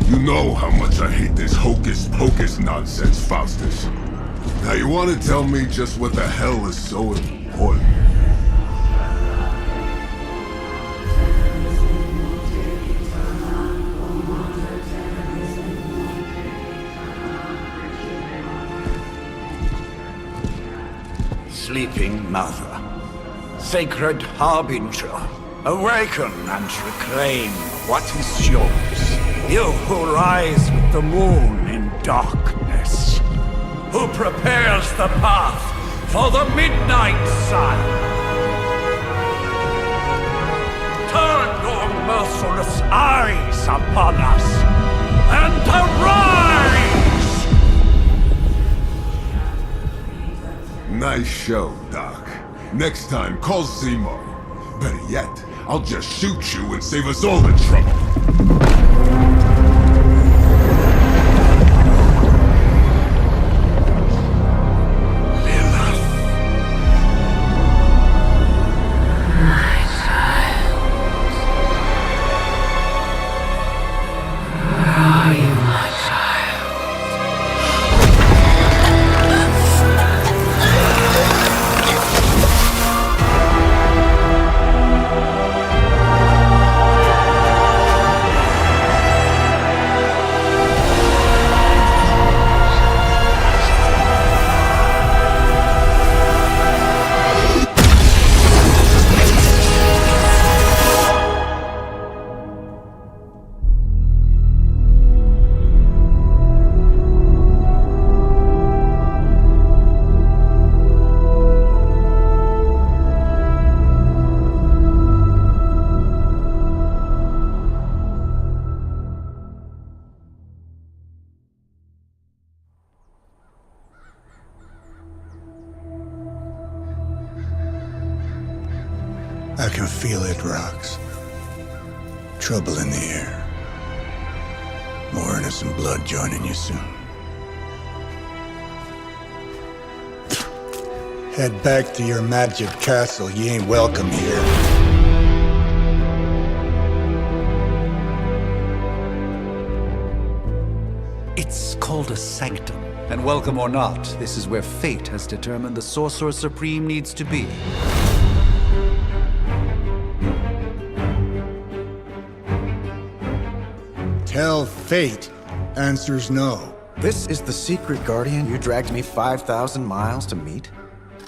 You know how much I hate this hocus-pocus nonsense, Faustus. Now you want to tell me just what the hell is so important? Sleeping Mother, sacred harbinger, awaken and reclaim what is yours. You who rise with the moon in darkness, who prepares the path for the midnight sun. Turn your merciless eyes upon us, and arise! Nice show, Doc. Next time, call Zemo. Better yet, I'll just shoot you and save us all the trouble. I can feel it, Rox. Trouble in the air. More innocent blood joining you soon. Head back to your magic castle. You ain't welcome here. It's called a sanctum. And welcome or not, this is where fate has determined the Sorcerer Supreme needs to be. Tell fate. Answers no. This is the secret guardian you dragged me 5,000 miles to meet?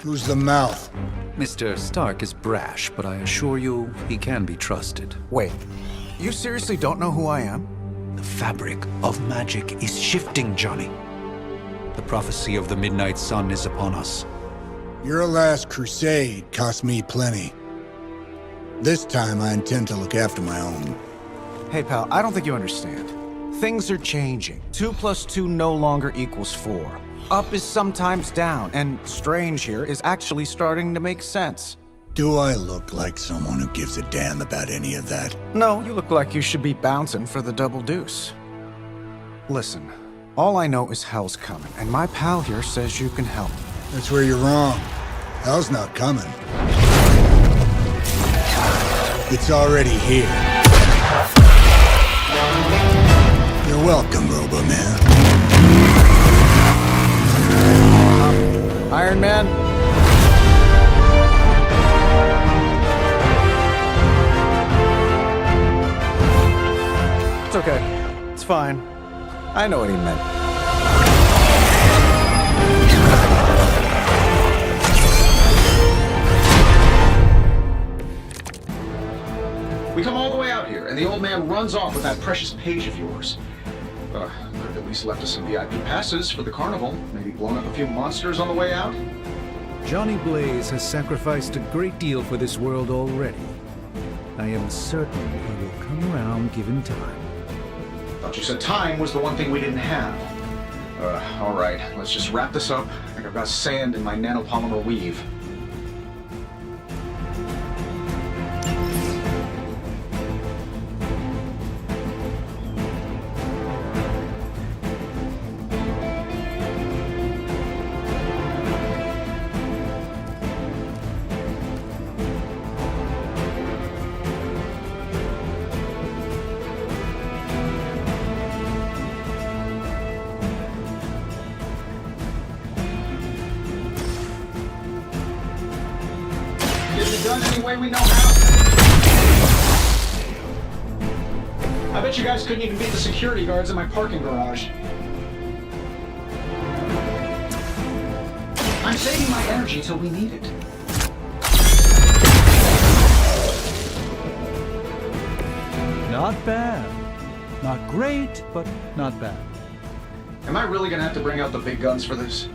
Who's the mouth? Mr. Stark is brash, but I assure you, he can be trusted. Wait, you seriously don't know who I am? The fabric of magic is shifting, Johnny. The prophecy of the Midnight Sun is upon us. Your last crusade cost me plenty. This time I intend to look after my own. Hey pal, I don't think you understand. Things are changing. 2 + 2 no longer equals 4. Up is sometimes down, and strange here is actually starting to make sense. Do I look like someone who gives a damn about any of that? No, you look like you should be bouncing for the double deuce. Listen, all I know is hell's coming, and my pal here says you can help. That's where you're wrong. Hell's not coming. It's already here. You're welcome, Robo-Man. Iron Man? It's okay. It's fine. I know what he meant. We come all the way out here, and the old man runs off with that precious page of yours. Could have at least left us some VIP passes for the carnival. Maybe blown up a few monsters on the way out. Johnny Blaze has sacrificed a great deal for this world already. I am certain he will come around given time. Thought you said time was the one thing we didn't have. All right, let's just wrap this up. I think I've got sand in my nanopolymer weave. done any way we know how. I bet you guys couldn't even beat the security guards in my parking garage. I'm saving my energy till we need it. Not bad. Not great, but not bad. Am I really gonna have to bring out the big guns for this?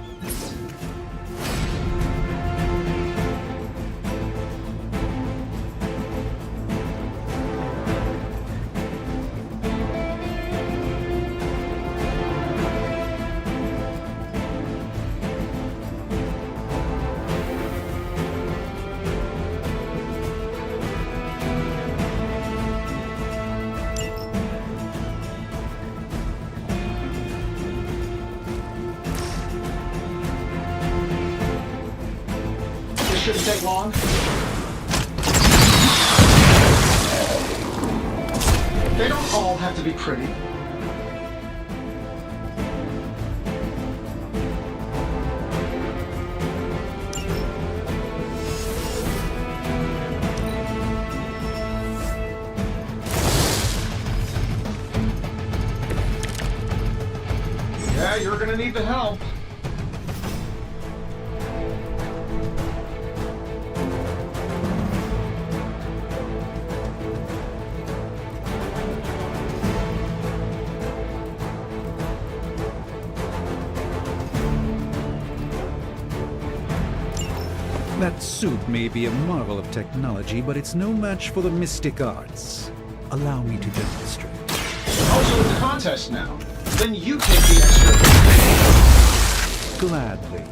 Shouldn't take long. They don't all have to be pretty. Yeah, you're gonna need the help. That suit may be a marvel of technology, but it's no match for the mystic arts. Allow me to demonstrate. Oh, so it's a contest now. Then you take the extra. Gladly.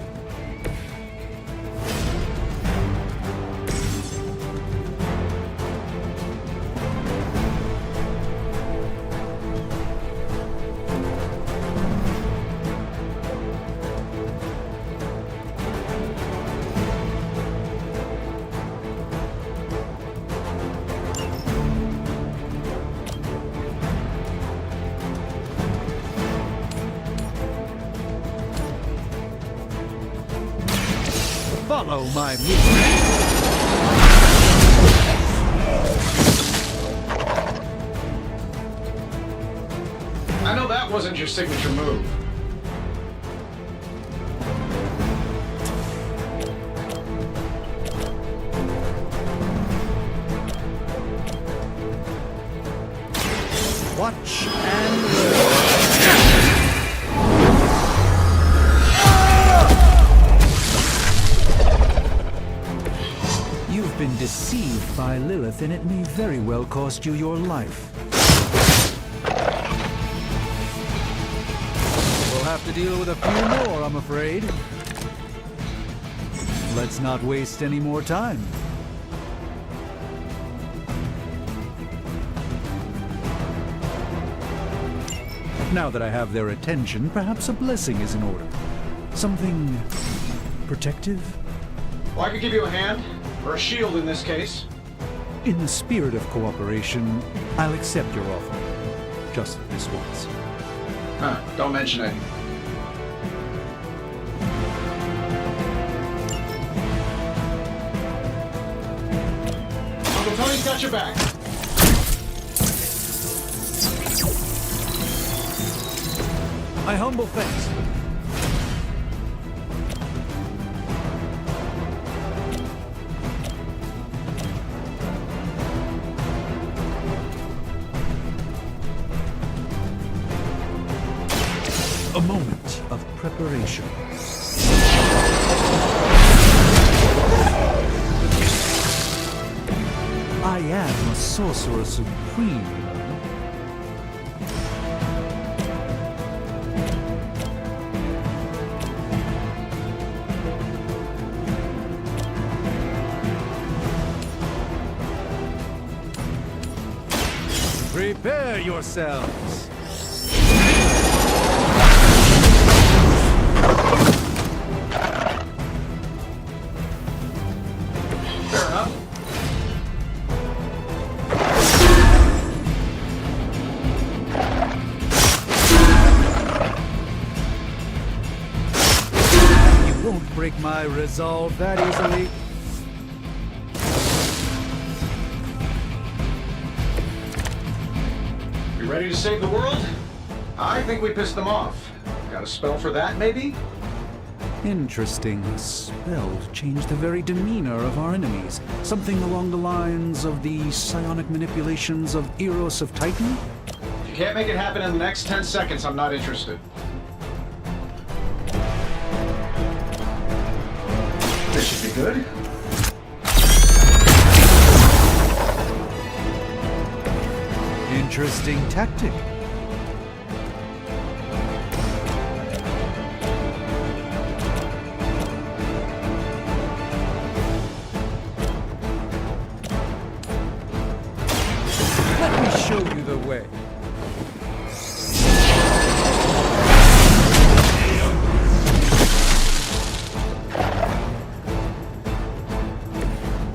Follow my movement. I know that wasn't your signature move. Watch and learn. You've been deceived by Lilith, and it may very well cost you your life. We'll have to deal with a few more, I'm afraid. Let's not waste any more time. Now that I have their attention, perhaps a blessing is in order. Something protective? Well, I could give you a hand, or a shield in this case. In the spirit of cooperation, I'll accept your offer. Just this once. Huh, don't mention it. Uncle Tony's got your back. My humble thanks. A moment of preparation. I am a Sorcerer Supreme. Prepare yourselves! Fair enough. You won't break my resolve that easily. Ready to save the world? I think we pissed them off. Got a spell for that, maybe? Interesting. A spell to change the very demeanor of our enemies. Something along the lines of the psionic manipulations of Eros of Titan? If you can't make it happen in the next 10 seconds, I'm not interested. This should be good. Interesting tactic. Let me show you the way.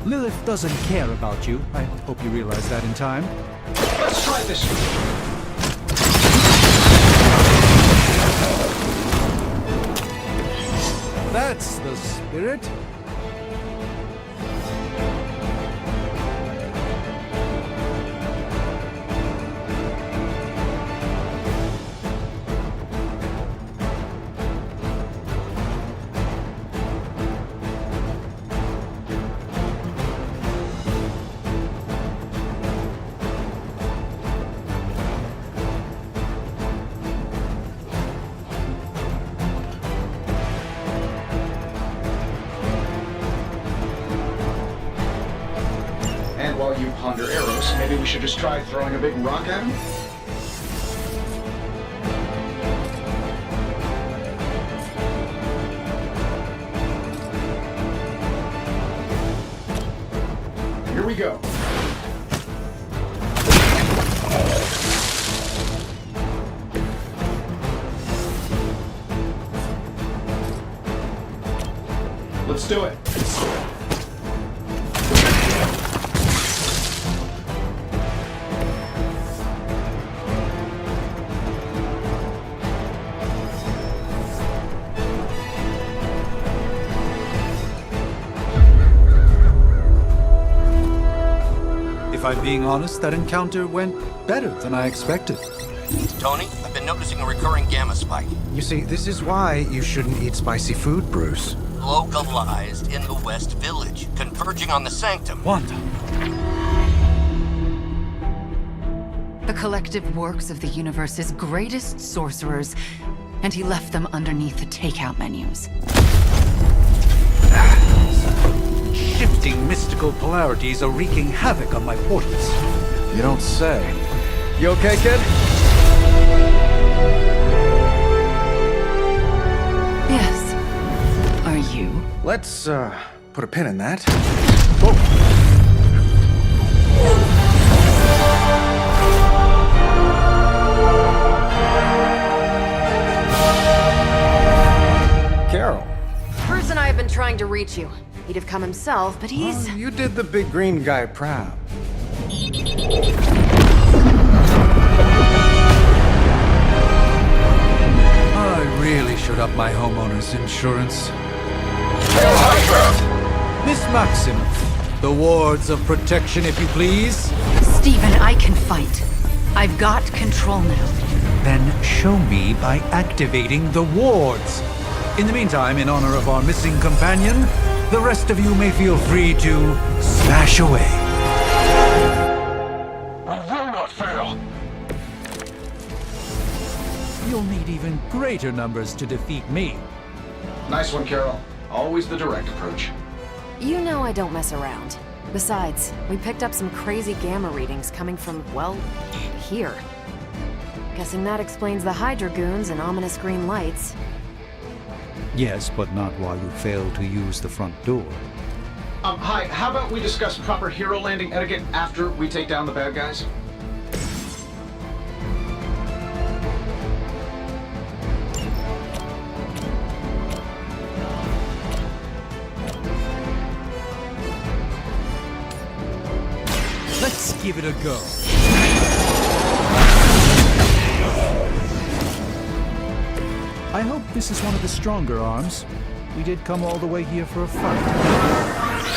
Lilith doesn't care about you. I hope you realize that in time. Let's try this. That's the spirit. And while you ponder arrows, maybe we should just try throwing a big rock at him? Here we go. Let's do it. If I'm being honest, that encounter went better than I expected. Tony, I've been noticing a recurring gamma spike. You see, this is why you shouldn't eat spicy food, Bruce. Localized in the West Village, converging on the Sanctum. Wanda. The collective works of the universe's greatest sorcerers, and he left them underneath the takeout menus. Shifting mystical polarities are wreaking havoc on my portals. You don't say. You okay, kid? Yes. Are you? Let's, put a pin in that. Carol. Bruce and I have been trying to reach you. He'd have come himself, but he's... You did the big green guy proud. I really should up my homeowner's insurance. Miss Maximoff, the wards of protection, if you please. Stephen, I can fight. I've got control now. Then show me by activating the wards. In the meantime, in honor of our missing companion, the rest of you may feel free to smash away. I will not fail. You'll need even greater numbers to defeat me. Nice one, Carol. Always the direct approach. You know I don't mess around. Besides, we picked up some crazy gamma readings coming from, well, here. Guessing that explains the Hydra goons and ominous green lights. Yes, but not while you fail to use the front door. Hi, how about we discuss proper hero landing etiquette after we take down the bad guys? Let's give it a go. I hope this is one of the stronger arms. We did come all the way here for a fight.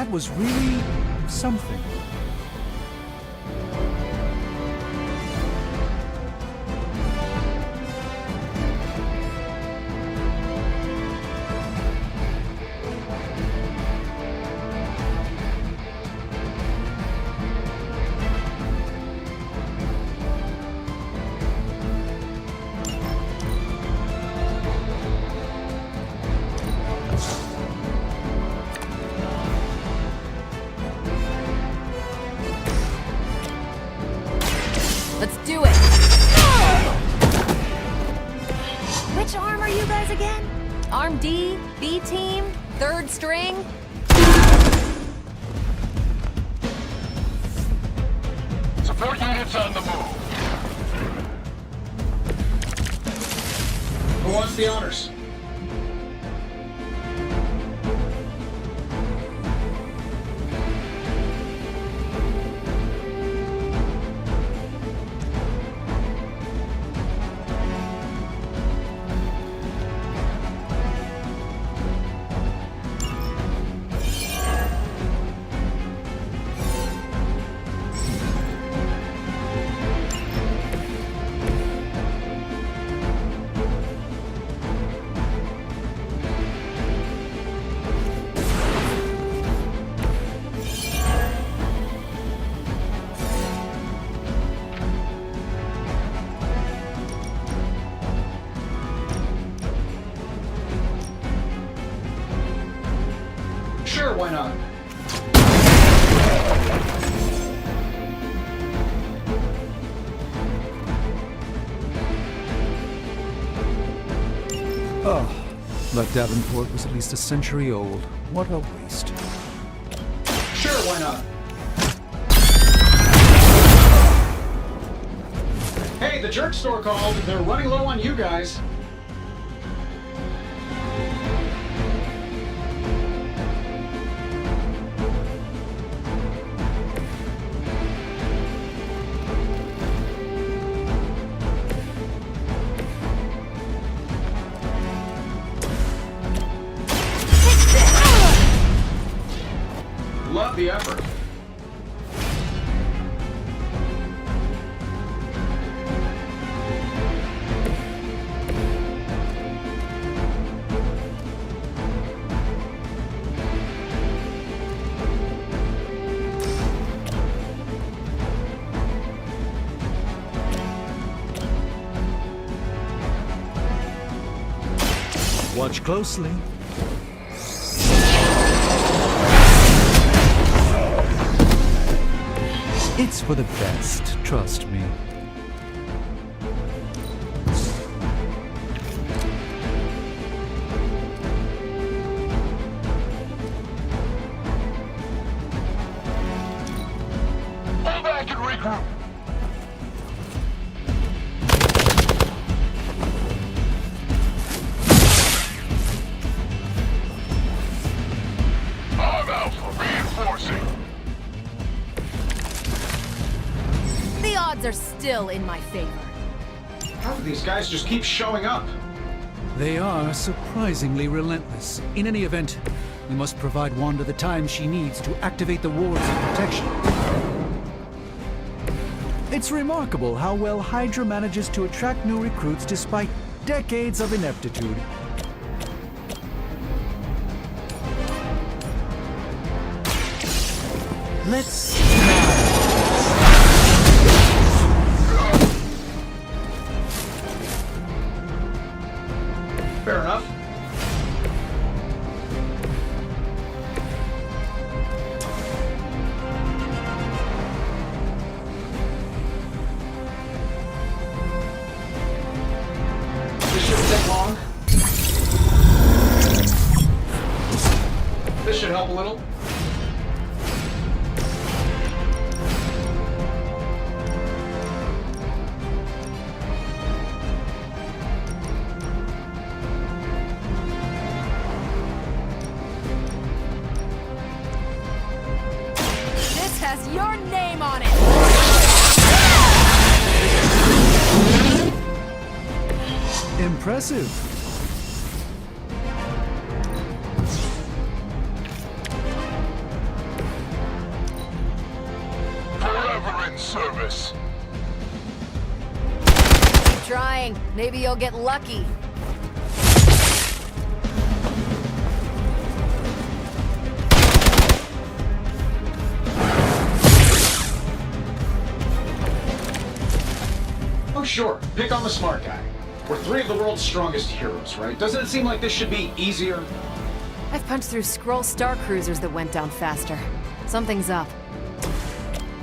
That was really something. Let's do it! Which arm are you guys again? Arm D, B team, third string? Support units on the move. Who wants the honors? Sure, why not? Oh, but Davenport was at least a century old. What a waste. Sure, why not? Hey, the jerk store called. They're running low on you guys. Love the effort. Watch closely. It's for the best, trust me. Pull back and regroup. I'm out for reinforcing. The odds are still in my favor. How do these guys just keep showing up? They are surprisingly relentless. In any event, we must provide Wanda the time she needs to activate the wards of protection. It's remarkable how well Hydra manages to attract new recruits despite decades of ineptitude. Let's Fair enough. This shouldn't take long. This should help a little. Has your name on it! impressive. trying. Maybe you'll get lucky. Oh, sure. Pick on the smart guy. We're three of the world's strongest heroes, right? Doesn't it seem like this should be easier? I've punched through Skrull Star Cruisers that went down faster. Something's up.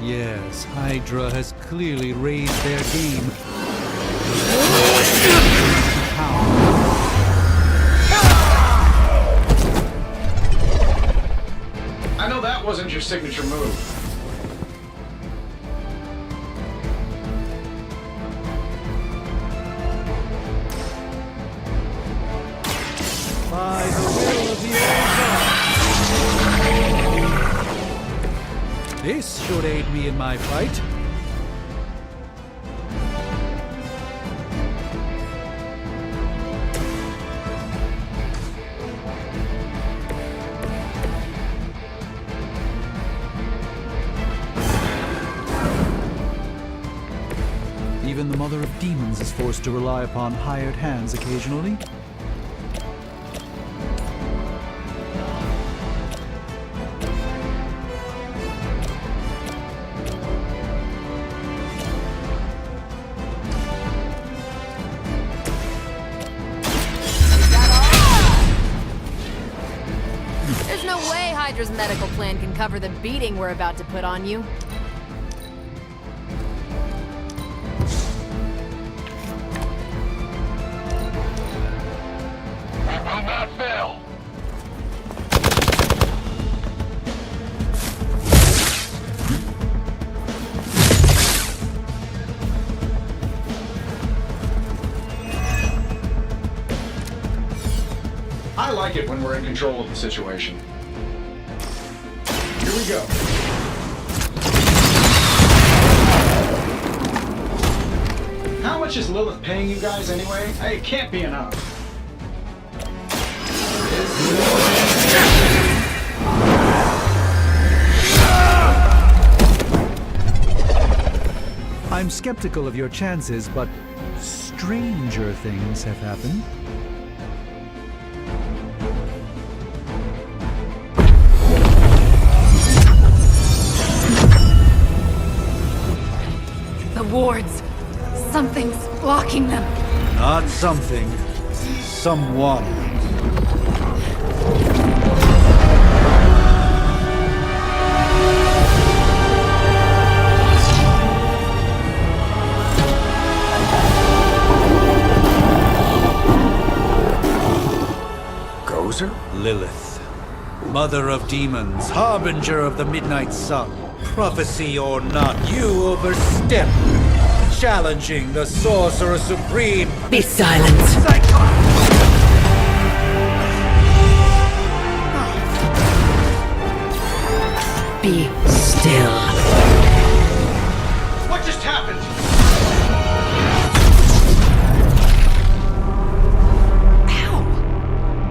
Yes, Hydra has clearly raised their game. I know that wasn't your signature move. By the will of the Old God. This should aid me in my fight. Even the Mother of Demons is forced to rely upon hired hands occasionally. There's no way Hydra's medical plan can cover the beating we're about to put on you. I like it when we're in control of the situation. Here we go. How much is Lilith paying you guys anyway? Hey, it can't be enough. I'm skeptical of your chances, but stranger things have happened. The wards. Something's blocking them. Not something. Someone. Gozer? Lilith. Mother of demons, harbinger of the midnight sun. Prophecy or not, you overstep. Challenging the Sorcerer Supreme. Be silent. Be still. What just happened?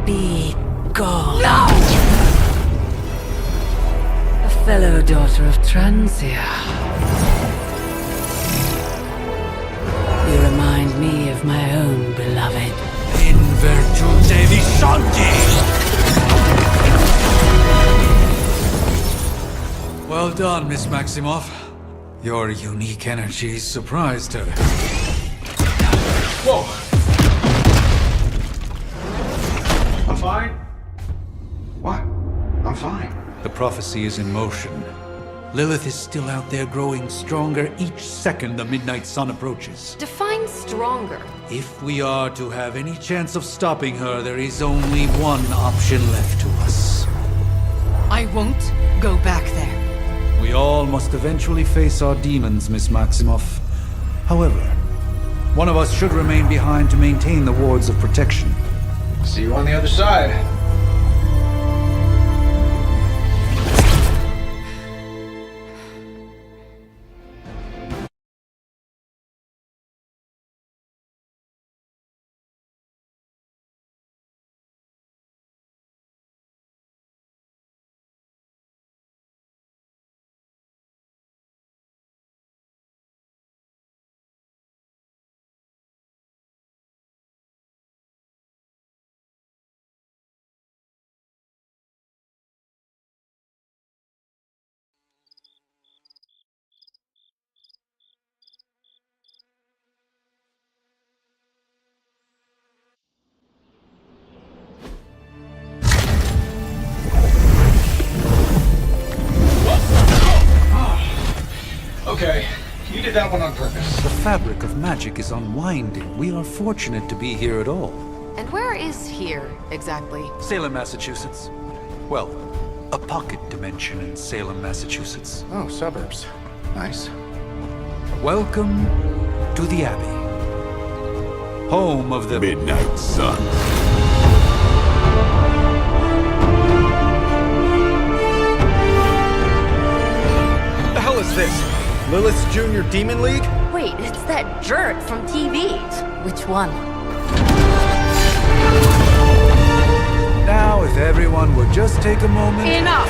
Be gone. No! A fellow daughter of Transia. You remind me of my own beloved. In virtute vishanti! Well done, Miss Maximoff. Your unique energy surprised her. Whoa! I'm fine. What? I'm fine. The prophecy is in motion. Lilith is still out there growing stronger each second the midnight sun approaches. Define stronger. If we are to have any chance of stopping her, there is only one option left to us. I won't go back there. We all must eventually face our demons, Miss Maximoff. However, one of us should remain behind to maintain the wards of protection. See you on the other side. that one on purpose. The fabric of magic is unwinding. We are fortunate to be here at all. And where is here, exactly? Salem, Massachusetts. Well, a pocket dimension in Salem, Massachusetts. Oh, suburbs. Nice. Welcome to the Abbey. Home of the Midnight Sun. What the hell is this? Lilith's Junior Demon League? Wait, it's that jerk from TV. Which one? Now, if everyone would just take a moment. Enough!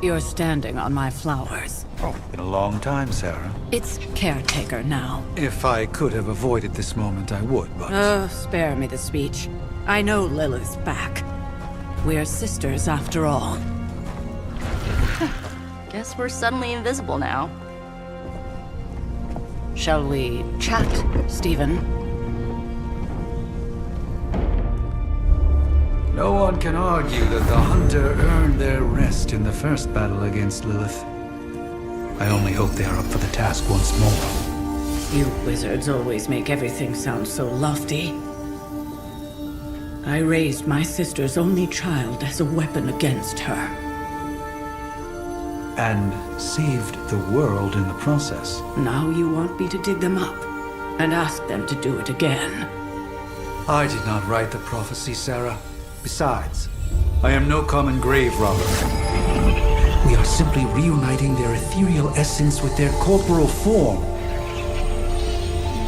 You're standing on my flowers. Oh, been a long time, Sarah. It's caretaker now. If I could have avoided this moment, I would, but... Spare me the speech. I know Lilith's back. We're sisters after all. Guess we're suddenly invisible now. Shall we chat, Stephen? No one can argue that the Hunter earned their rest in the first battle against Lilith. I only hope they are up for the task once more. You wizards always make everything sound so lofty. I raised my sister's only child as a weapon against her. And saved the world in the process. Now you want me to dig them up and ask them to do it again. I did not write the prophecy, Sarah. Besides, I am no common grave robber. We are simply reuniting their ethereal essence with their corporal form.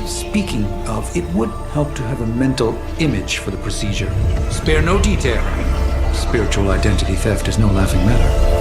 Speaking of, it would help to have a mental image for the procedure. Spare no detail. Spiritual identity theft is no laughing matter.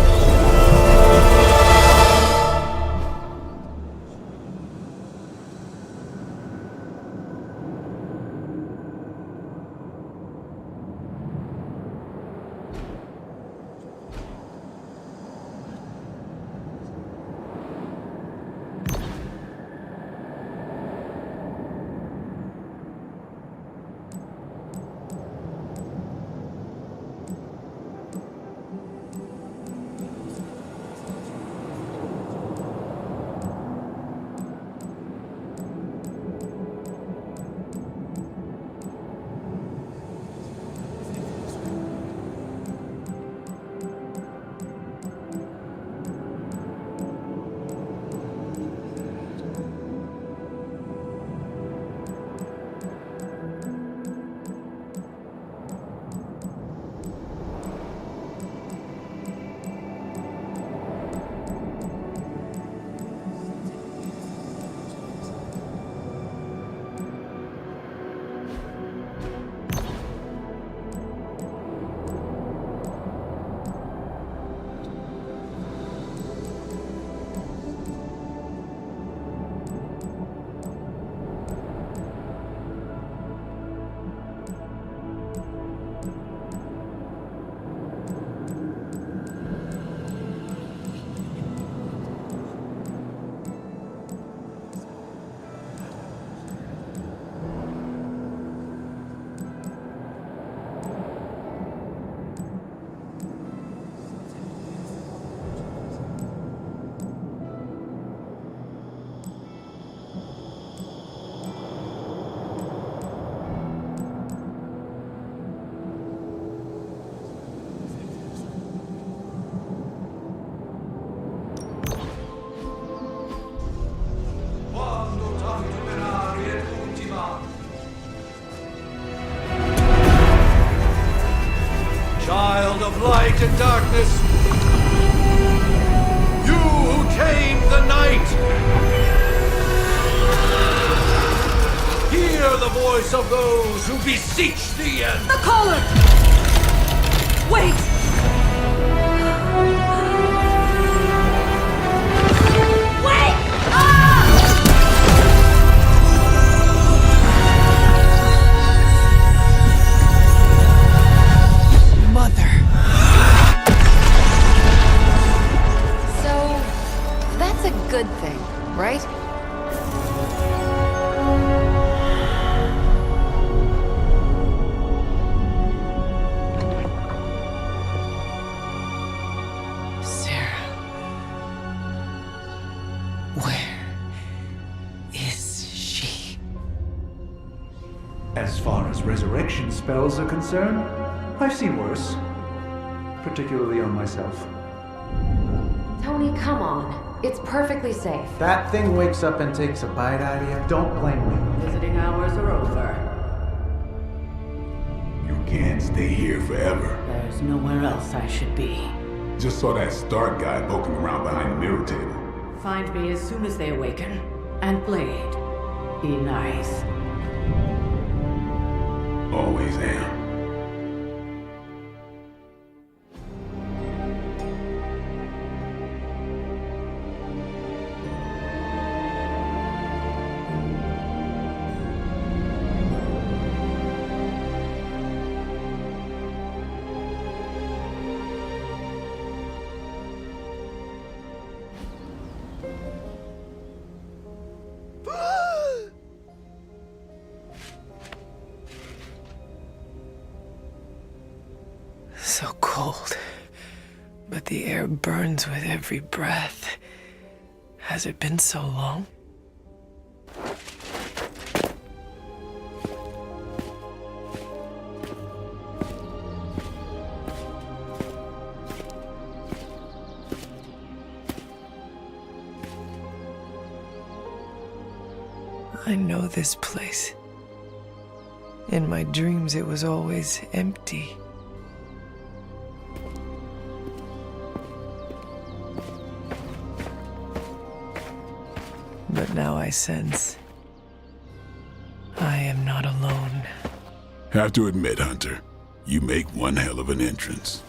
Child of light and darkness, you who tame the night, hear the voice of those who beseech the end. The caller! Wait! Wait! Ah! Mother. So, that's a good thing, right? spells are concerned, I've seen worse. Particularly on myself. Tony, come on. It's perfectly safe. That thing wakes up and takes a bite out of you. Don't blame me. Visiting hours are over. You can't stay here forever. There's nowhere else I should be. Just saw that Stark guy poking around behind the mirror table. Find me as soon as they awaken. And Blade, be nice. Always am. So cold, but the air burns with every breath. Has it been so long? I know this place. In my dreams, it was always empty. But now I sense I am not alone. Have to admit, Hunter, you make one hell of an entrance.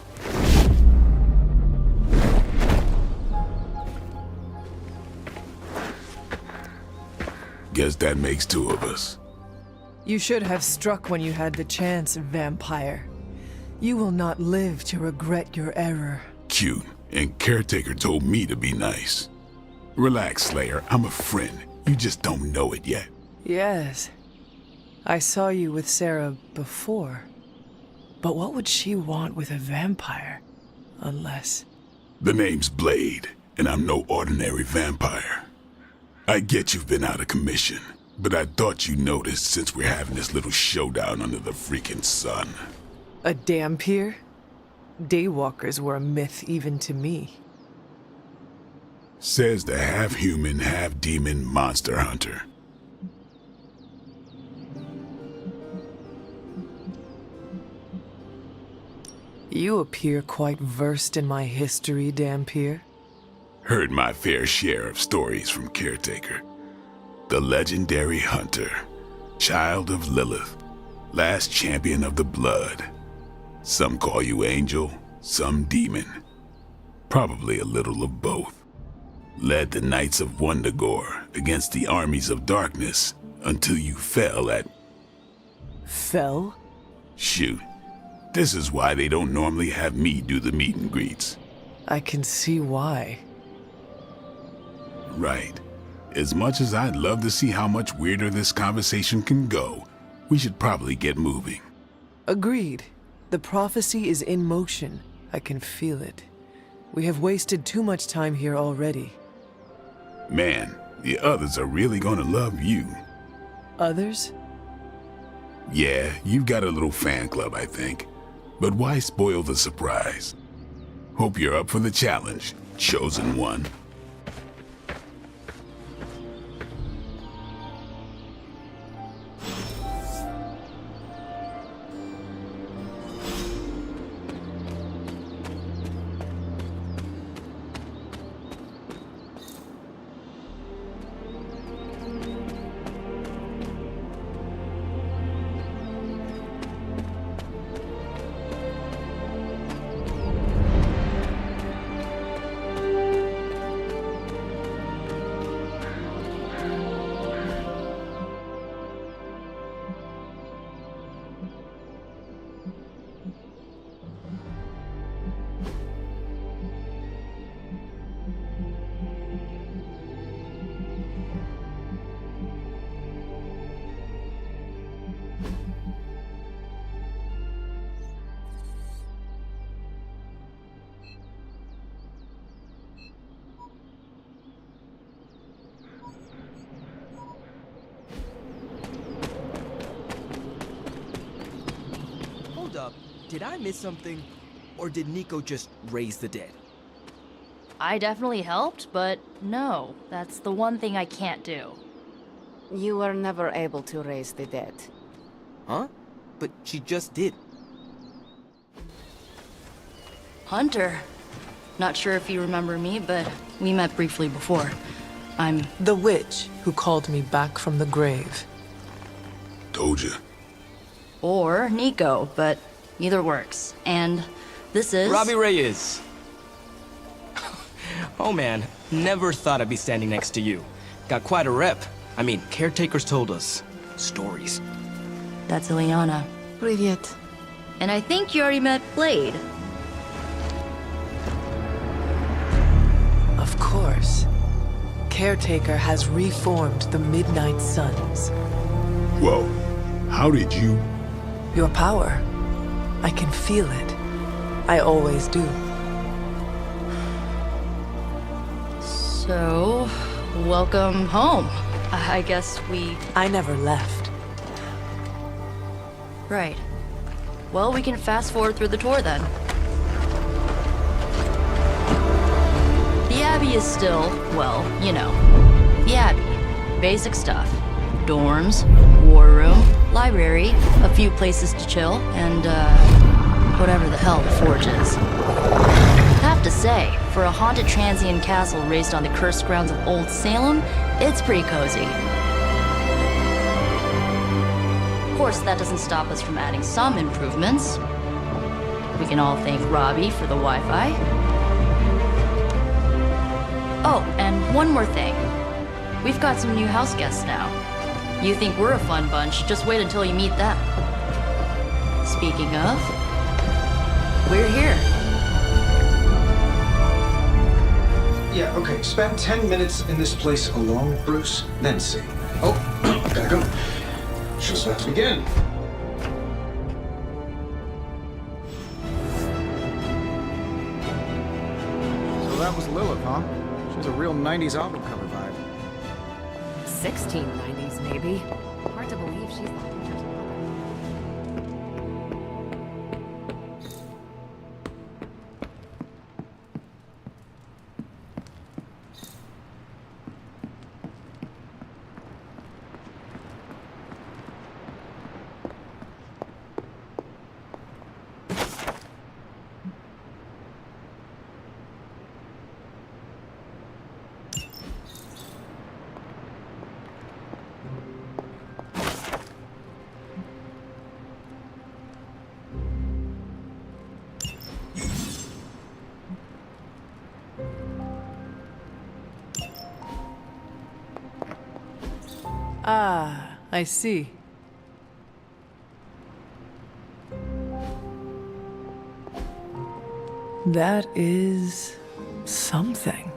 Guess that makes two of us. You should have struck when you had the chance, vampire. You will not live to regret your error. Cute, and Caretaker told me to be nice. Relax, Slayer. I'm a friend. You just don't know it yet. Yes. I saw you with Sarah before. But what would she want with a vampire? Unless... The name's Blade, and I'm no ordinary vampire. I get you've been out of commission, but I thought you noticed since we're having this little showdown under the freaking sun. A Dhampir? Daywalkers were a myth even to me. Says the half-human, half-demon monster hunter. You appear quite versed in my history, Dhampir. Heard my fair share of stories from Caretaker. The legendary hunter, child of Lilith, last champion of the blood. Some call you angel, some demon. Probably a little of both. Led the Knights of Wundagore against the armies of darkness until you fell at... Fell? Shoot. This is why they don't normally have me do the meet and greets. I can see why. Right. As much as I'd love to see how much weirder this conversation can go, we should probably get moving. Agreed. The prophecy is in motion. I can feel it. We have wasted too much time here already. Man, the others are really gonna love you. Others? Yeah, you've got a little fan club, I think. But why spoil the surprise? Hope you're up for the challenge, chosen one. Did I miss something? Or did Nico just raise the dead? I definitely helped, but no, that's the one thing I can't do. You were never able to raise the dead. Huh? But she just did. Hunter. Not sure if you remember me, but we met briefly before. I'm The witch who called me back from the grave. Told you. or Nico, but either works. And this is... Robbie Reyes. Oh man, never thought I'd be standing next to you. Got quite a rep. I mean, caretakers told us stories. That's Ileana. Привет. And I think you already met Blade. Of course. Caretaker has reformed the Midnight Suns. Whoa. How did you... Your power. I can feel it. I always do. So, welcome home. I guess we... I never left. Right. Well, we can fast forward through the tour then. The Abbey is still, well, you know, the Abbey. Basic stuff. Dorms, war room, library, a few places to chill, and, whatever the hell the Forge is. Have to say, for a haunted transient castle raised on the cursed grounds of Old Salem, it's pretty cozy. Of course, that doesn't stop us from adding some improvements. We can all thank Robbie for the Wi-Fi. Oh, and one more thing. We've got some new house guests now. You think we're a fun bunch, just wait until you meet them. Speaking of, we're here. Yeah, okay. Spend 10 minutes in this place alone, Bruce, then see. Oh, gotta go. Show's about to begin. So that was Lilith, huh? She has a real 90s album cover vibe. 1690s, maybe. Hard to believe she's the Hunter's mother. Ah, I see. That is something.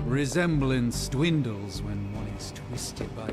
Resemblance dwindles when one is twisted by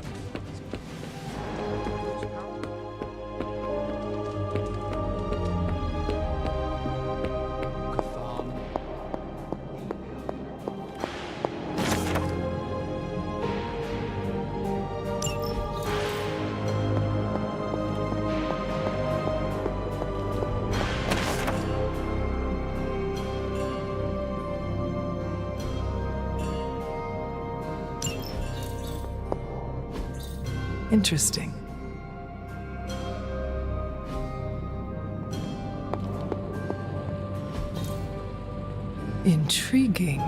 Interesting. Intriguing.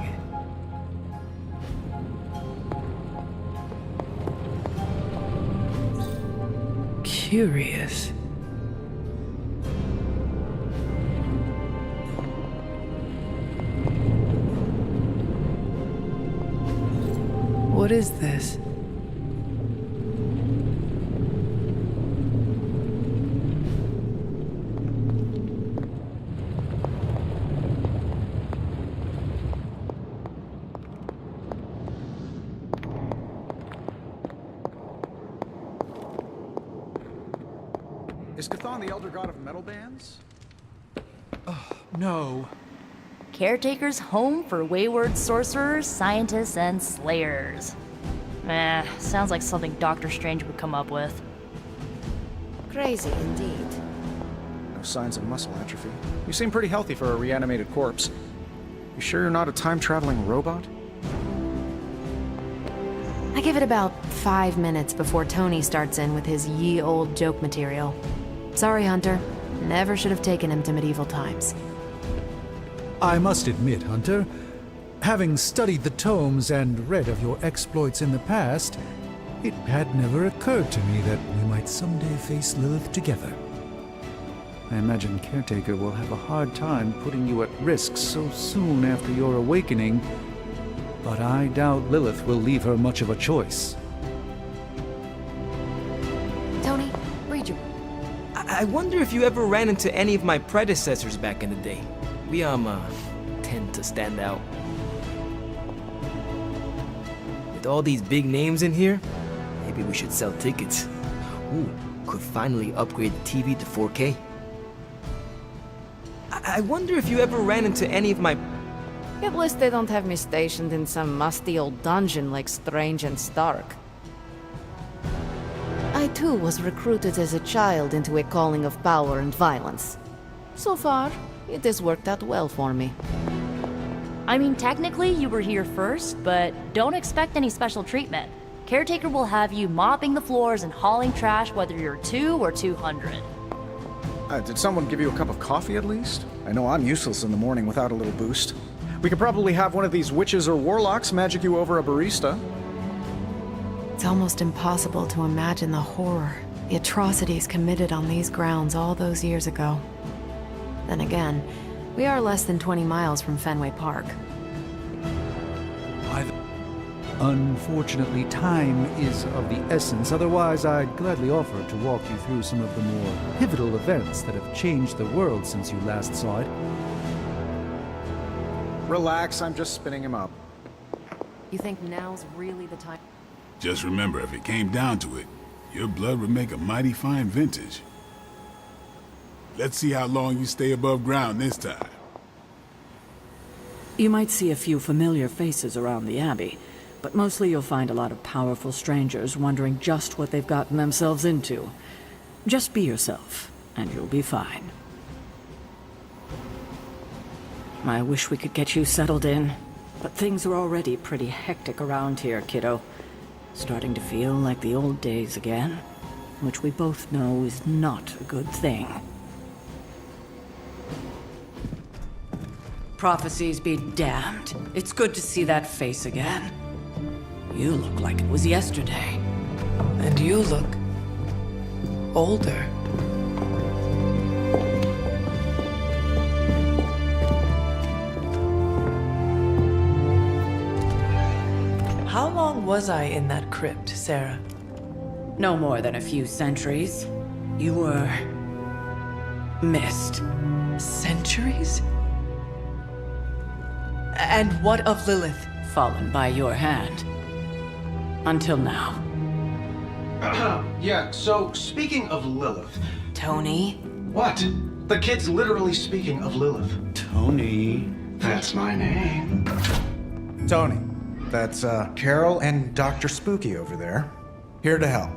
Curious. is this? Is Chthon the elder god of metal bands? No. Caretaker's home for wayward sorcerers, scientists, and slayers. Sounds like something Doctor Strange would come up with. Crazy indeed. No signs of muscle atrophy. You seem pretty healthy for a reanimated corpse. You sure you're not a time-traveling robot? I give it about 5 minutes before Tony starts in with his ye old joke material. Sorry, Hunter. Never should have taken him to medieval times. I must admit, Hunter, having studied the tomes and read of your exploits in the past, it had never occurred to me that we might someday face Lilith together. I imagine Caretaker will have a hard time putting you at risk so soon after your awakening, but I doubt Lilith will leave her much of a choice. Tony, read your... I wonder if you ever ran into any of my predecessors back in the day. We, tend to stand out. With all these big names in here, maybe we should sell tickets. Ooh, could finally upgrade the TV to 4K. I wonder if you ever ran into any of my... At least they don't have me stationed in some musty old dungeon like Strange and Stark. I too was recruited as a child into a calling of power and violence. So far, it has worked out well for me. I mean, technically you were here first, but don't expect any special treatment. Caretaker will have you mopping the floors and hauling trash whether you're 2 or 200. Did someone give you a cup of coffee at least? I know I'm useless in the morning without a little boost. We could probably have one of these witches or warlocks magic you over a barista. It's almost impossible to imagine the horror, the atrocities committed on these grounds all those years ago. Then again, we are less than 20 miles from Fenway Park. Unfortunately, time is of the essence. Otherwise, I'd gladly offer to walk you through some of the more pivotal events that have changed the world since you last saw it. Relax, I'm just spinning him up. You think now's really the time? Just remember, if it came down to it, your blood would make a mighty fine vintage. Let's see how long you stay above ground this time. You might see a few familiar faces around the Abbey, but mostly you'll find a lot of powerful strangers wondering just what they've gotten themselves into. Just be yourself, and you'll be fine. I wish we could get you settled in, but things are already pretty hectic around here, kiddo. Starting to feel like the old days again, which we both know is not a good thing. Prophecies be damned. It's good to see that face again. You look like it was yesterday. And you look older. How long was I in that crypt, Sarah? No more than a few centuries. You were... missed. Centuries? And what of Lilith? Fallen by your hand. Until now. Yeah, so speaking of Lilith... Tony? What? The kid's literally speaking of Lilith. Tony. That's my name. Tony. That's, Carol and Dr. Spooky over there. Here to help.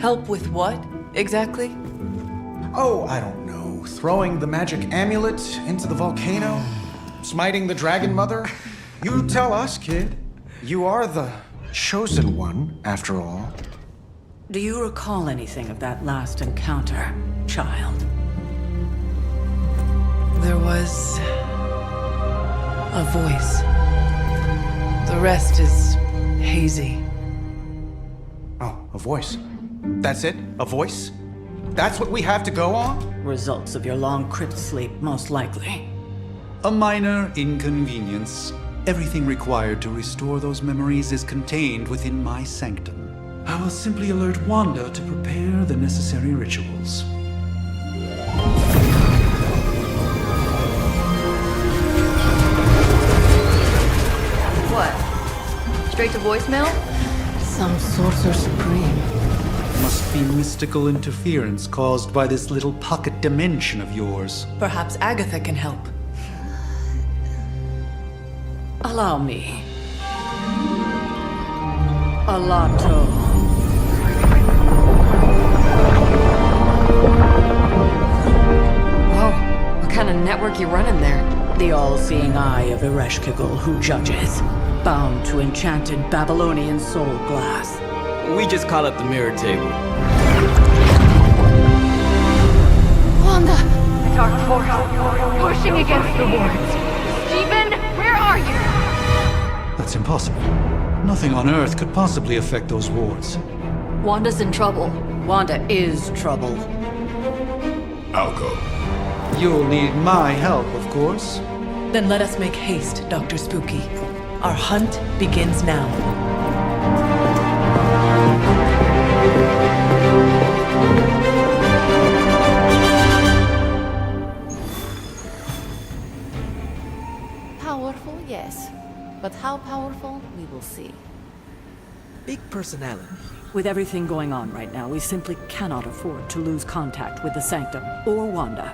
Help with what, exactly? Oh, I don't know. Throwing the magic amulet into the volcano? Smiting the Dragon Mother? You tell us, kid. You are the chosen one, after all. Do you recall anything of that last encounter, child? There was... a voice. The rest is hazy. Oh, a voice. That's it? A voice? That's what we have to go on? Results of your long crypt sleep, most likely. A minor inconvenience. Everything required to restore those memories is contained within my sanctum. I will simply alert Wanda to prepare the necessary rituals. What? Straight to voicemail? Some Sorcerer Supreme. Must be mystical interference caused by this little pocket dimension of yours. Perhaps Agatha can help. Allow me. Alato. Whoa, what kind of network you running there? The all-seeing eye of Ereshkigal who judges, bound to enchanted Babylonian soul glass. We just call it the mirror table. Wanda! Dark force, pushing against the wards. Stephen, where are you? That's impossible. Nothing on Earth could possibly affect those wards. Wanda's in trouble. Wanda is trouble. I'll go. You'll need my help, of course. Then let us make haste, Dr. Spooky. Our hunt begins now. Powerful, yes. But how powerful, we will see. Big personality. With everything going on right now, we simply cannot afford to lose contact with the Sanctum or Wanda.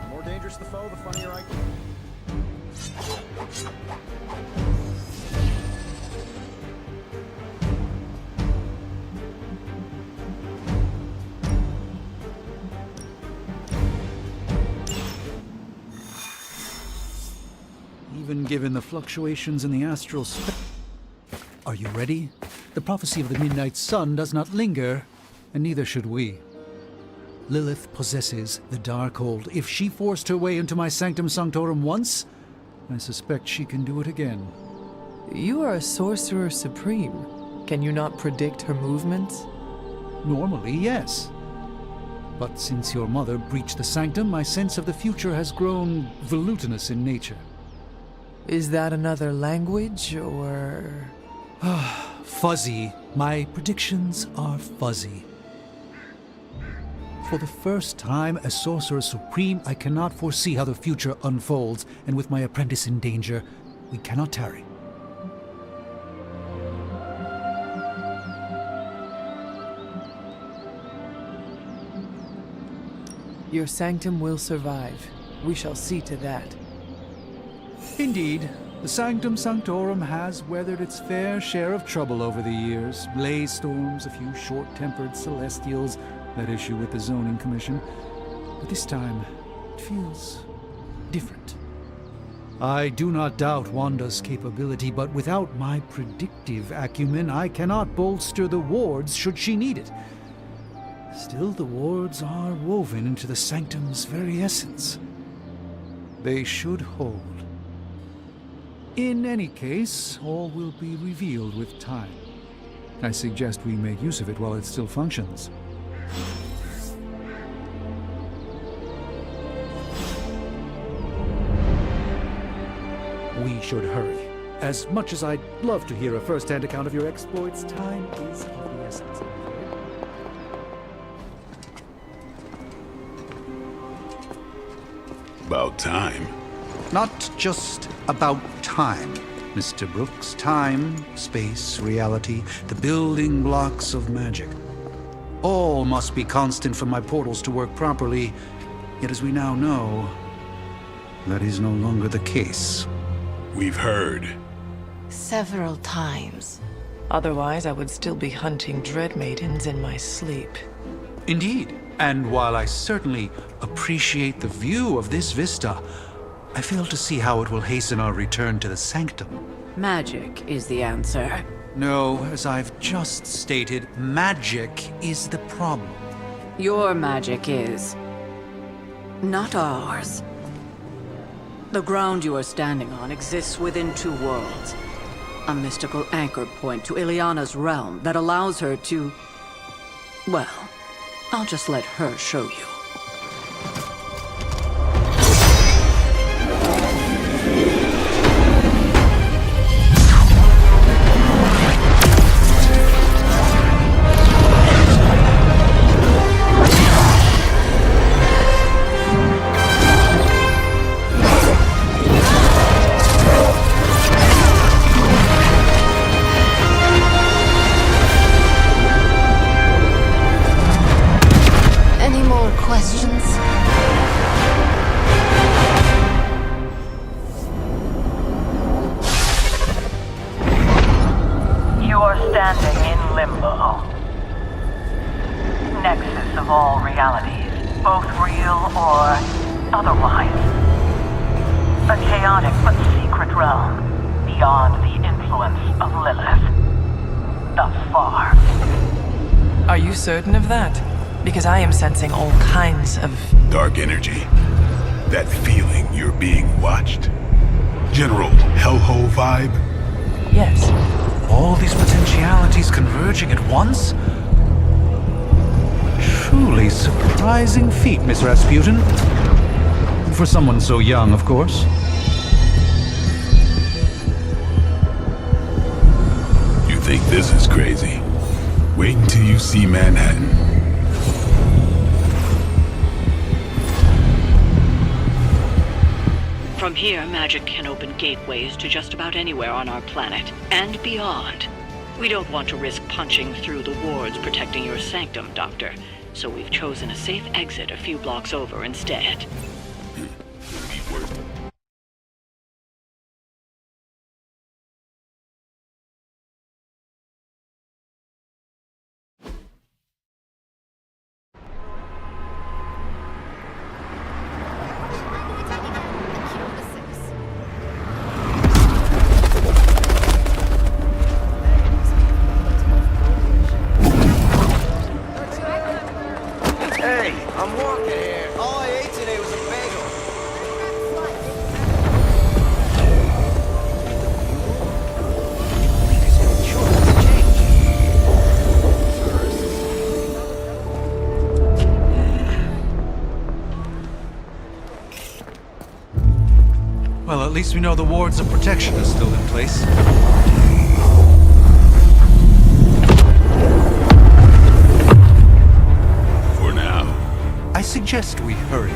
The more dangerous the foe, the funnier I get. Even given the fluctuations in the astral Are you ready? The prophecy of the Midnight Sun does not linger, and neither should we. Lilith possesses the Darkhold. If she forced her way into my Sanctum Sanctorum once, I suspect she can do it again. You are a Sorcerer Supreme. Can you not predict her movements? Normally, yes. But since your mother breached the Sanctum, my sense of the future has grown volutinous in nature. Is that another language, or...? Fuzzy. My predictions are fuzzy. For the first time as Sorcerer Supreme, I cannot foresee how the future unfolds, and with my apprentice in danger, we cannot tarry. Your sanctum will survive. We shall see to that. Indeed, the Sanctum Sanctorum has weathered its fair share of trouble over the years. Blaze storms, a few short-tempered celestials, that issue with the Zoning Commission. But this time, it feels different. I do not doubt Wanda's capability, but without my predictive acumen, I cannot bolster the wards should she need it. Still, the wards are woven into the Sanctum's very essence. They should hold. In any case, all will be revealed with time. I suggest we make use of it while it still functions. We should hurry. As much as I'd love to hear a first-hand account of your exploits, time is of the essence. About time. Not just about time, Mr. Brooks. Time, space, reality, the building blocks of magic. All must be constant for my portals to work properly, yet as we now know, that is no longer the case. We've heard. Several times. Otherwise, I would still be hunting Dread Maidens in my sleep. Indeed, and while I certainly appreciate the view of this vista, I fail to see how it will hasten our return to the Sanctum. Magic is the answer. No, as I've just stated, magic is the problem. Your magic is... not ours. The ground you are standing on exists within two worlds. A mystical anchor point to Ileana's realm that allows her to... well, I'll just let her show you. more questions? You are standing in limbo. Nexus of all realities, both real or otherwise. A chaotic but secret realm, beyond the influence of Lilith. Thus far. Are you certain of that? Because I am sensing all kinds of... Dark energy. That feeling you're being watched. General hellhole vibe. Yes. All these potentialities converging at once? Truly surprising feat, Miss Rasputin. For someone so young, of course. You think this is crazy? Wait until you see Manhattan. From here, magic can open gateways to just about anywhere on our planet, and beyond. We don't want to risk punching through the wards protecting your sanctum, Doctor, so we've chosen a safe exit a few blocks over instead. Hey, I'm walking here. All I ate today was a bagel. Well, at least we know the wards of protection are still in place. For now. I suggest we hurry.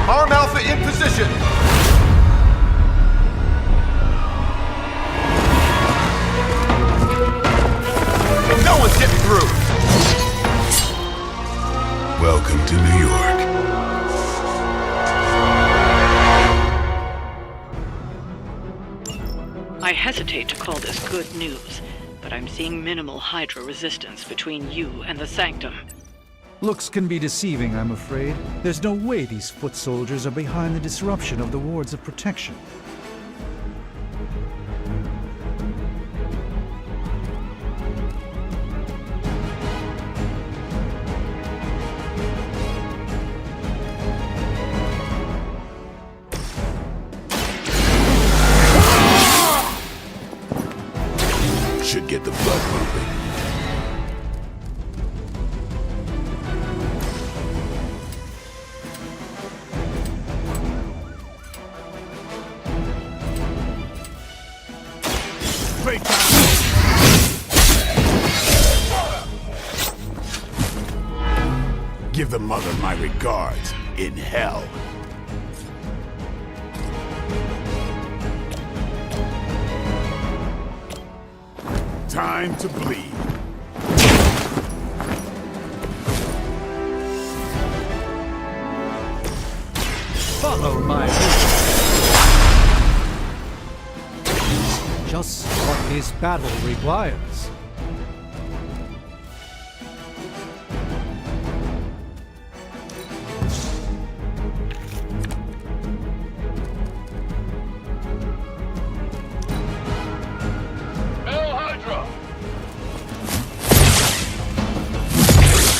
Arm Alpha in position! No one's getting through! Welcome to New York. I hesitate to call this good news, but I'm seeing minimal Hydra resistance between you and the Sanctum. Looks can be deceiving, I'm afraid. There's no way these foot soldiers are behind the disruption of the wards of protection. Should get the blood pumping. Break down. Give the mother my regards in hell. Time to bleed. Follow my lead. Just what his battle requires.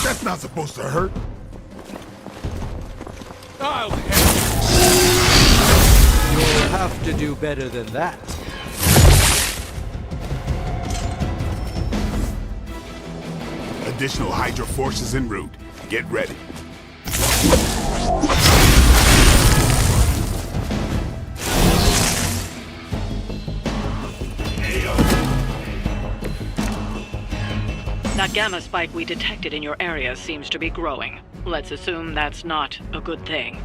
That's not supposed to hurt. I'll You'll have to do better than that. Additional Hydra forces en route. Get ready. That gamma spike we detected in your area seems to be growing. Let's assume that's not a good thing.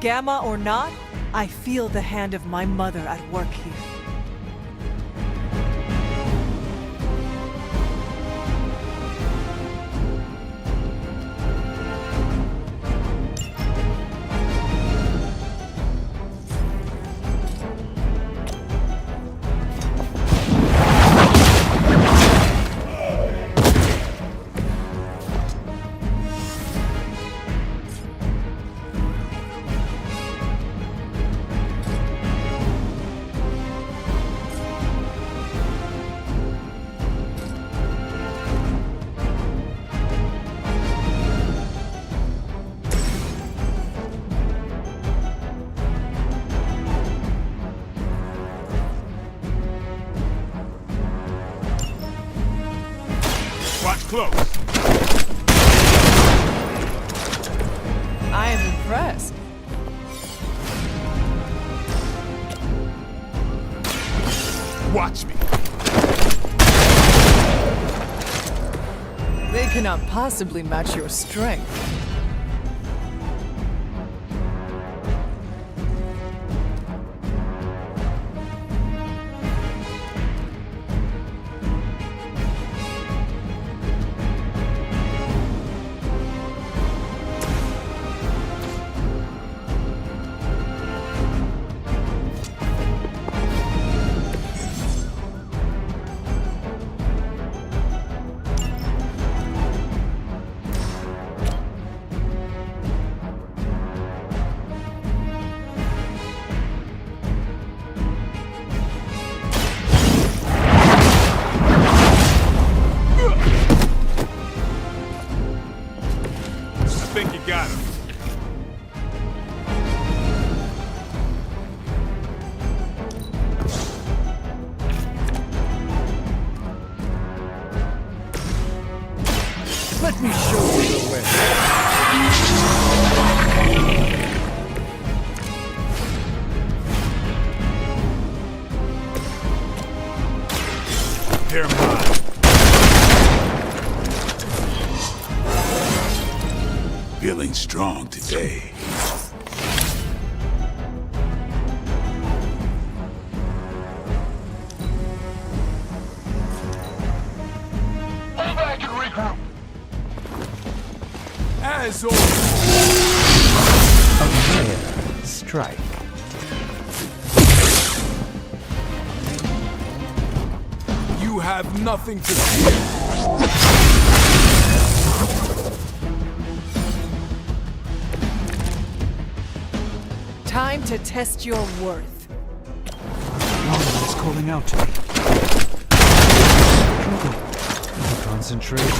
Gamma or not, I feel the hand of my mother at work here. Close. I am impressed. Watch me. They cannot possibly match your strength. Got him. Let me show you the way. They're mine. Feeling strong today. Hold back and regroup. As always. A rare strike. You have nothing to fear. Time to test your worth. One is calling out to me. Concentrate.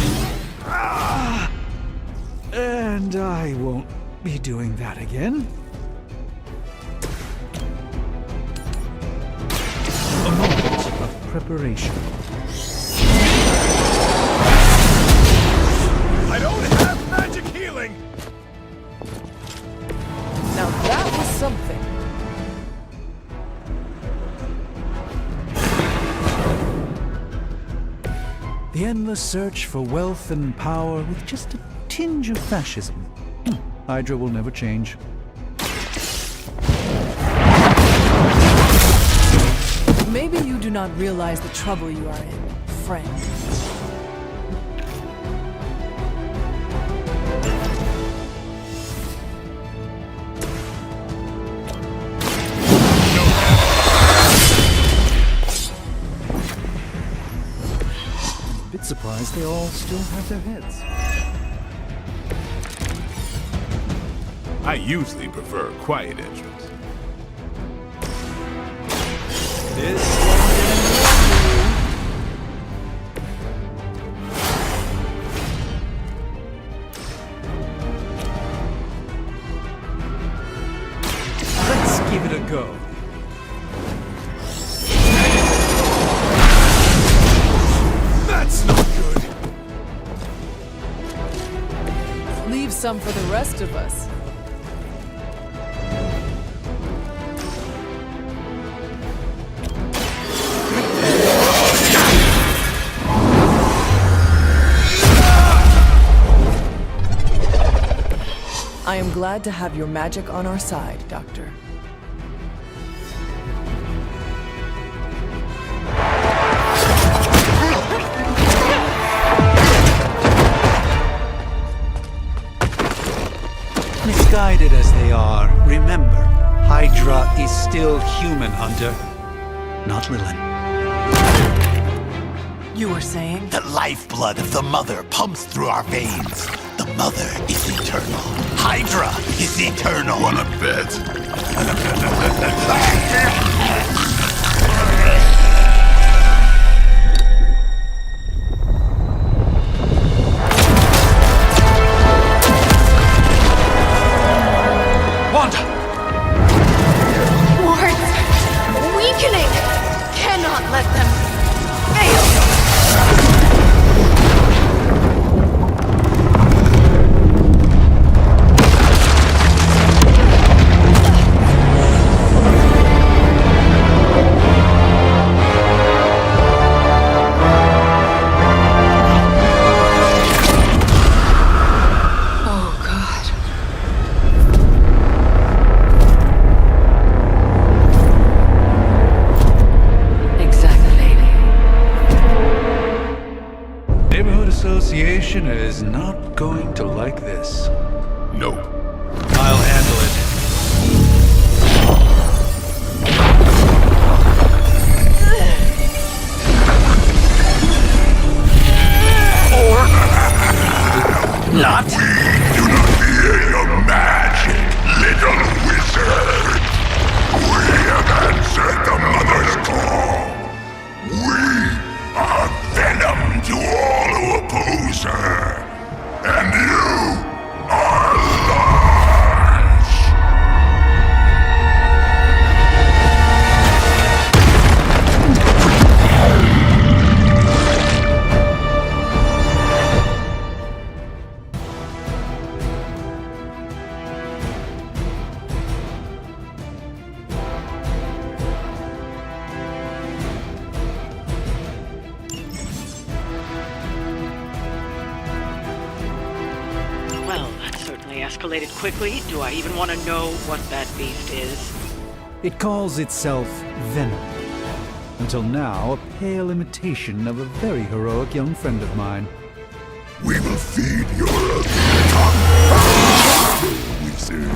And I won't be doing that again. A moment of preparation. I don't have magic healing! Now that was something. The endless search for wealth and power with just a tinge of fascism. Hydra will never change. Maybe you do not realize the trouble you are in, friend. Bit surprised they all still have their heads. I usually prefer a quiet entrance. Let's give it a go. That's not good. Leave some for the rest of us. I am glad to have your magic on our side, Doctor. still human, Hunter. Not Lilin. You were saying? The lifeblood of the Mother pumps through our veins. The Mother is eternal. Hydra is eternal. Wanna bet? Wanda! Wards! Weakening! Cannot let them fail! Association is not going to like this. No. I'll handle it. Or not. We do not fear your magic, little wizard. We have answered the Mother's call. We are venom to all who oppose her. And you are large. Well, that certainly escalated quickly. Do I even want to know what that beast is? It calls itself Venom. Until now, a pale imitation of a very heroic young friend of mine. We will feed your ugly tongue, wizard.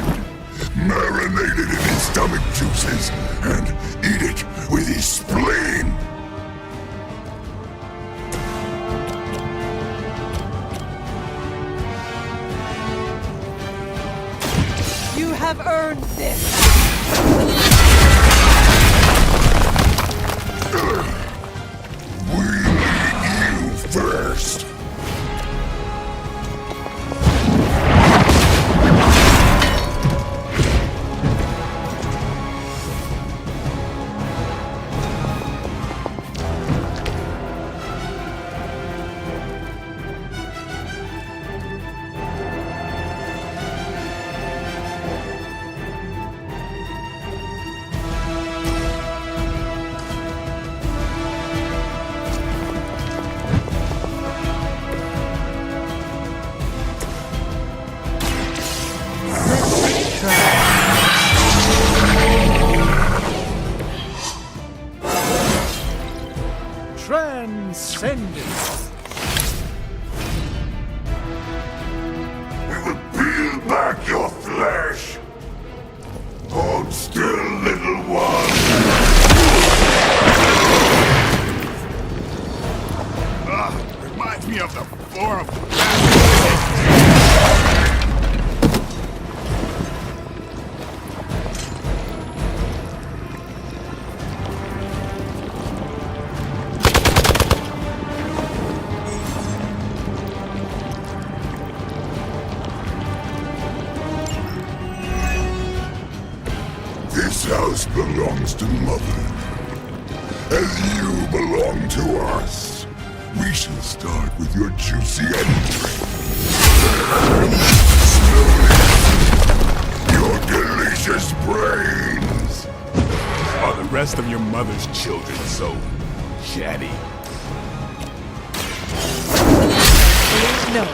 Marinate it in his stomach juices and eat it with his spleen. You have earned this. We need you first. Transcendence! We will peel back your flesh. Hold still, little one. Reminds me of the Forum. This house belongs to Mother, as you belong to us. We shall start with your juicy entrails. Slowly, your delicious brains. Are the rest of your mother's children so chatty? No.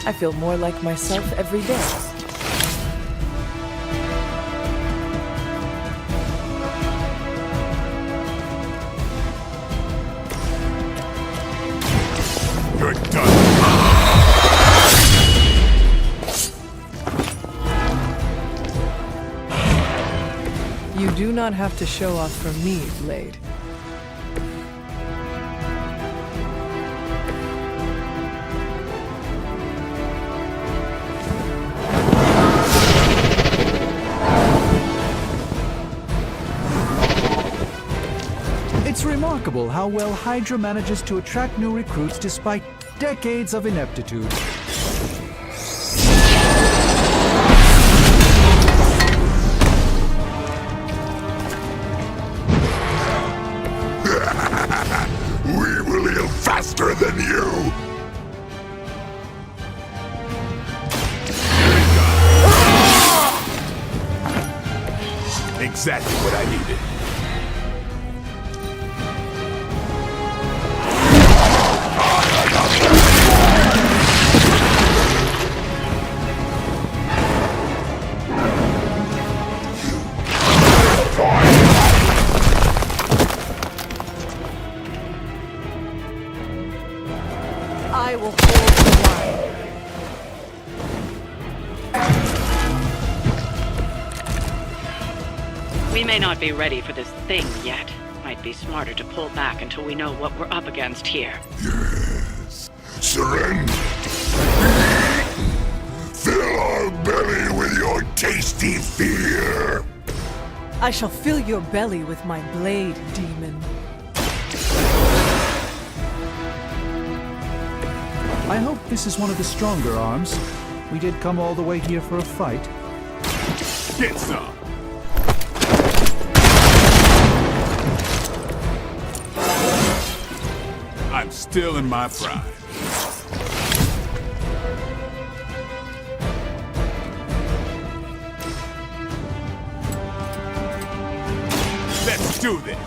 I feel more like myself every day. Your do not have to show off for me, Blade. It's remarkable how well Hydra manages to attract new recruits despite decades of ineptitude. We will heal faster than you! Exactly what I needed. I will hold the line. We may not be ready for this thing yet. Might be smarter to pull back until we know what we're up against here. Yes. Surrender. Fill our belly with your tasty fear. I shall fill your belly with my blade, demon. I hope this is one of the stronger arms. We did come all the way here for a fight. Get some. I'm still in my prime. Let's do this.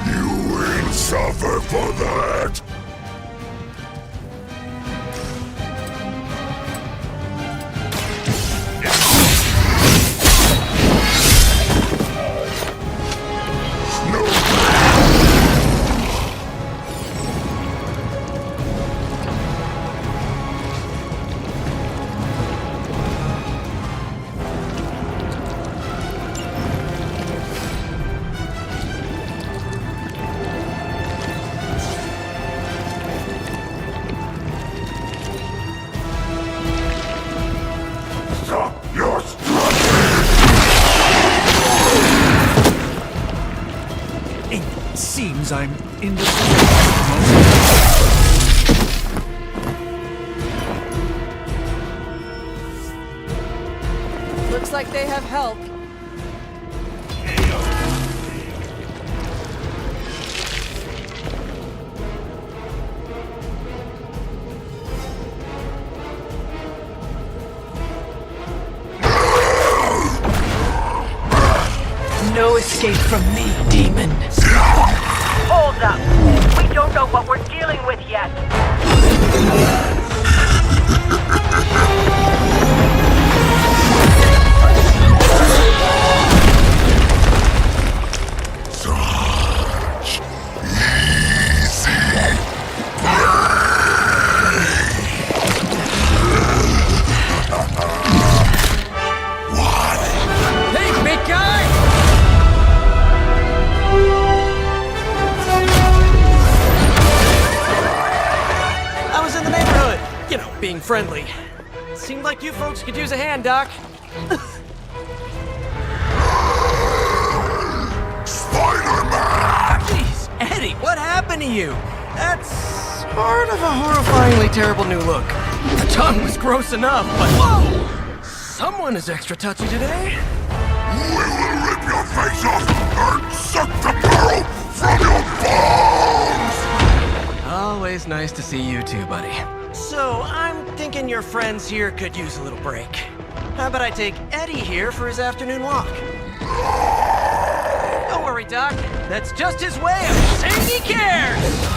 You will suffer for that. Seems I'm in the Looks like they have help. No escape from me, demon. Hold up. We don't know what we're dealing with yet. Such easy What? Hey, big guy! I was in the neighborhood, you know, being friendly. Seemed like you folks could use a hand, Doc. Spider-Man! Jeez, Eddie, what happened to you? That's sort of a horrifyingly terrible new look. The tongue was gross enough, but whoa! Someone is extra touchy today. We will rip your face off and suck the marrow from your bones! Always nice to see you too, buddy. So, I'm thinking your friends here could use a little break. How about I take Eddie here for his afternoon walk? Don't worry, Doc. That's just his way of saying he cares!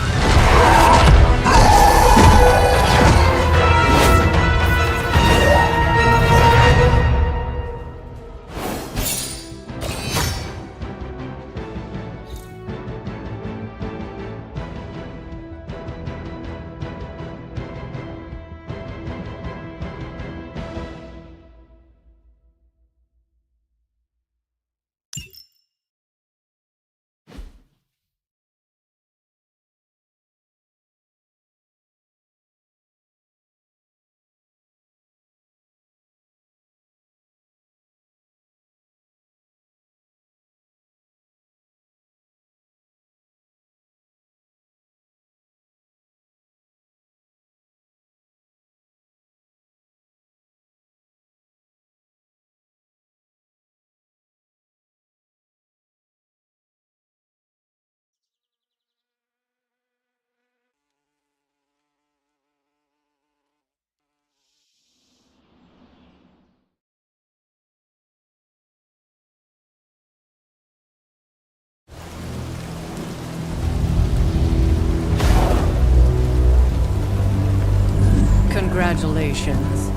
Congratulations.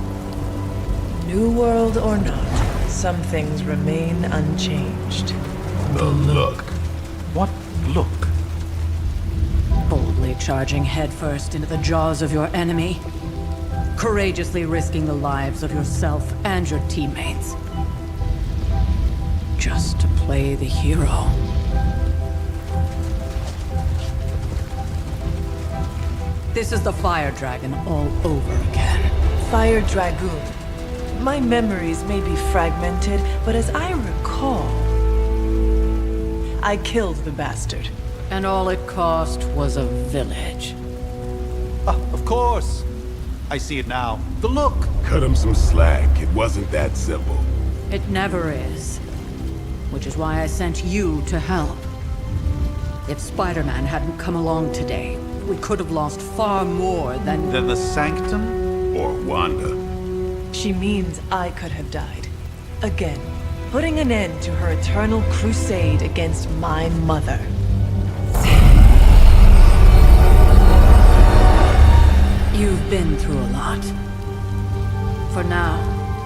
New world or not, some things remain unchanged. The look. What look? Boldly charging headfirst into the jaws of your enemy. Courageously risking the lives of yourself and your teammates. Just to play the hero. This is the Fire Dragon all over again. Fire Dragoon. My memories may be fragmented, but as I recall, I killed the bastard. And all it cost was a village. Ah, of course. I see it now. The look. Cut him some slack. It wasn't that simple. It never is. Which is why I sent you to help. If Spider-Man hadn't come along today, we could have lost far more than... Than the Sanctum? Or Wanda. She means I could have died. Again, putting an end to her eternal crusade against my mother. You've been through a lot. For now,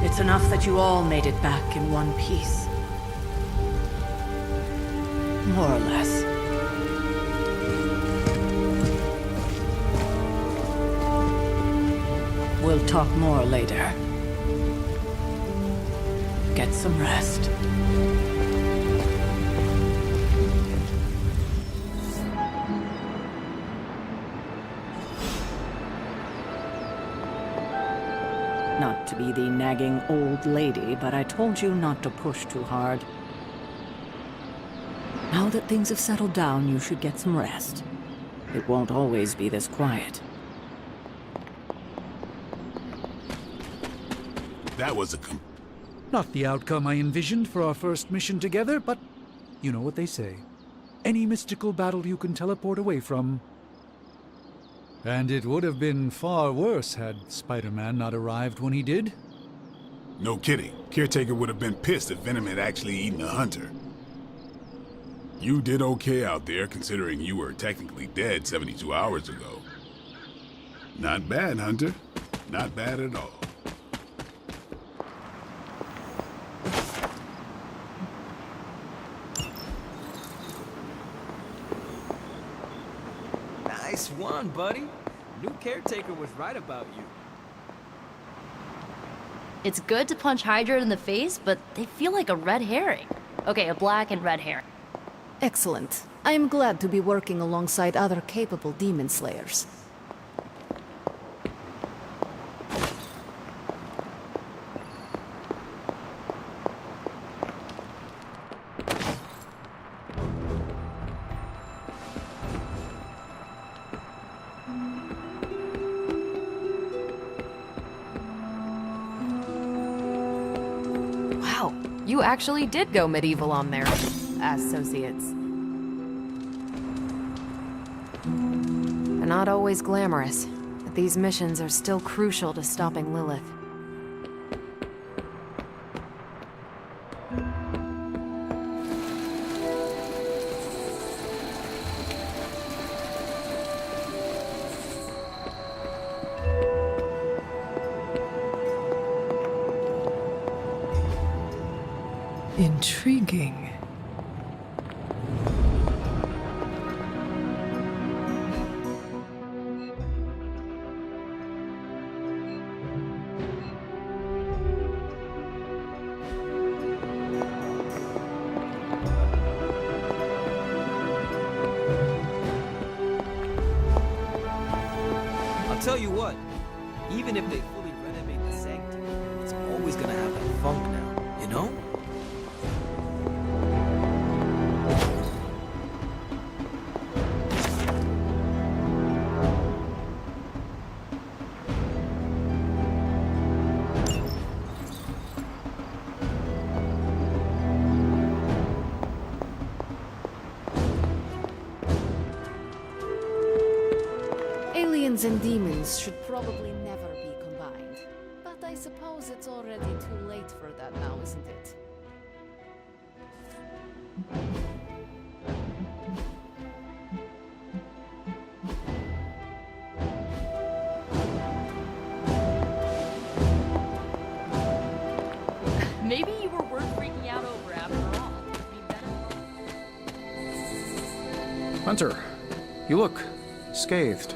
it's enough that you all made it back in one piece. More or less. We'll talk more later. Get some rest. Not to be the nagging old lady, but I told you not to push too hard. Now that things have settled down, you should get some rest. It won't always be this quiet. That was Not the outcome I envisioned for our first mission together, but you know what they say. Any mystical battle you can teleport away from. And it would have been far worse had Spider-Man not arrived when he did. No kidding. Caretaker would have been pissed if Venom had actually eaten a hunter. You did okay out there, considering you were technically dead 72 hours ago. Not bad, Hunter. Not bad at all. Nice one, buddy. New caretaker was right about you. It's good to punch Hydra in the face, but they feel like a red herring. Okay, a black and red herring. Excellent. I am glad to be working alongside other capable demon slayers. Wow, you actually did go medieval on their associates. They're not always glamorous, but these missions are still crucial to stopping Lilith. Intriguing. I'll tell you what, even if they fully renovate the Sanctum, it's always gonna have that funk now, you know? Aliens and demons should probably never be combined. But I suppose it's already too late for that now, isn't it? Hunter, you look scathed.